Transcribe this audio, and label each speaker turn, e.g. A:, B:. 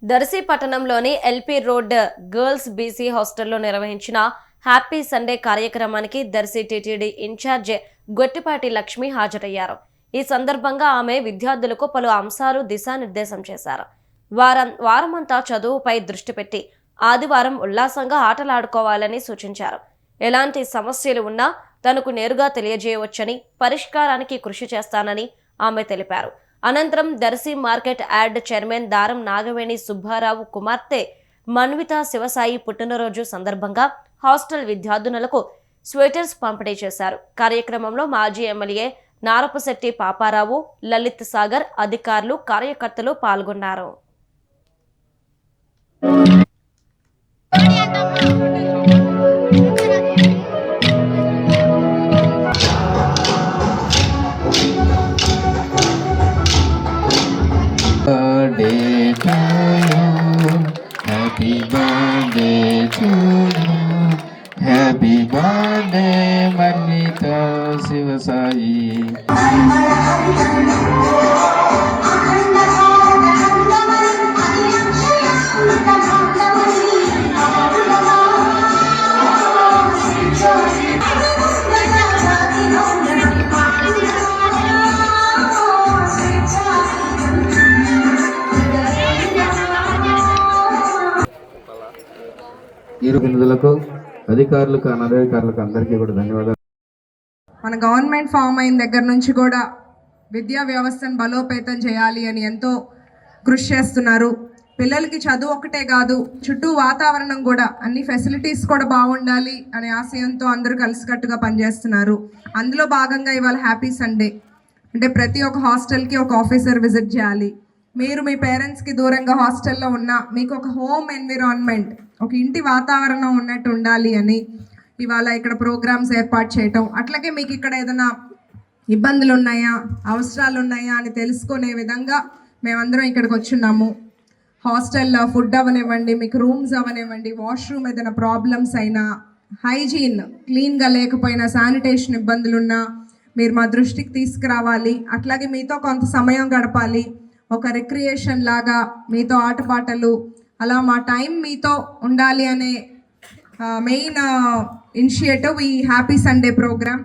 A: దర్శి పట్టణంలోని LP road girls BC హాస్టల్లో నిర్వహించిన హ్యాపీ సండే కార్యక్రమానికి దర్శి టీటీడీ ఇన్ఛార్జ్ గొట్టిపాటి లక్ష్మి హాజరయ్యారు. ఈ సందర్భంగా ఆమె విద్యార్థులకు పలు అంశాలు దిశానిర్దేశం చేశారు. వారమంతా చదువుపై దృష్టి పెట్టి ఆదివారం ఉల్లాసంగా ఆటలాడుకోవాలని సూచించారు. ఎలాంటి సమస్యలు ఉన్నా తనకు నేరుగా తెలియజేయవచ్చని, పరిష్కారానికి కృషి చేస్తానని ఆమె తెలిపారు. అనంతరం దర్శి మార్కెట్ యార్డ్ చైర్మన్ దారం నాగవేణి సుబ్బారావు కుమార్తె మన్విత శివసాయి పుట్టినరోజు సందర్భంగా హాస్టల్ విద్యార్థినులకు స్వెటర్స్ పంపిణీ చేశారు. కార్యక్రమంలో మాజీ ఎమ్మెల్యే నారపశెట్టి పాపారావు, లలిత్ సాగర్, అధికారులు, కార్యకర్తలు పాల్గొన్నారు.
B: Birthday to you, happy birthday to you, happy birthday Mannita Shivasai. ఈరోజులకు అధికారులకు అనధికారులకు అందరికీ కూడా ధన్యవాదాలు.
C: మన గవర్నమెంట్ ఫామ్ అయిన దగ్గర నుంచి కూడా విద్యా వ్యవస్థను బలోపేతం చేయాలి అని ఎంతో కృషి చేస్తున్నారు. పిల్లలకి చదువు ఒకటే కాదు, చుట్టూ వాతావరణం కూడా, అన్ని ఫెసిలిటీస్ కూడా బాగుండాలి అనే ఆశయంతో అందరూ కలిసికట్టుగా పనిచేస్తున్నారు. అందులో భాగంగా ఇవాళ హ్యాపీ సండే అంటే ప్రతి ఒక్క హాస్టల్కి ఒక ఆఫీసర్ విజిట్ చేయాలి. మీరు మీ పేరెంట్స్కి దూరంగా హాస్టల్లో ఉన్నా మీకు ఒక హోమ్ ఎన్విరాన్మెంట్, ఒక ఇంటి వాతావరణం ఉన్నట్టు ఉండాలి అని ఇవాళ ఇక్కడ ప్రోగ్రామ్స్ ఏర్పాటు చేయటం, అట్లాగే మీకు ఇక్కడ ఏదైనా ఇబ్బందులు ఉన్నాయా, అవసరాలు ఉన్నాయా అని తెలుసుకునే విధంగా మేమందరం ఇక్కడికి వచ్చున్నాము. హాస్టల్లో ఫుడ్ అవనివ్వండి, మీకు రూమ్స్ అవనివ్వండి, వాష్రూమ్ ఏదైనా ప్రాబ్లమ్స్ అయినా, హైజీన్ క్లీన్గా లేకపోయినా, శానిటేషన్ ఇబ్బందులున్నా మీరు మా దృష్టికి తీసుకురావాలి. అట్లాగే మీతో కొంత సమయం గడపాలి, ఒక రిక్రియేషన్ లాగా మీతో ఆటపాటలు, అలా మా టైం మీతో ఉండాలి అనే మెయిన్ ఇనిషియేటివ్ ఈ హ్యాపీ సండే ప్రోగ్రామ్.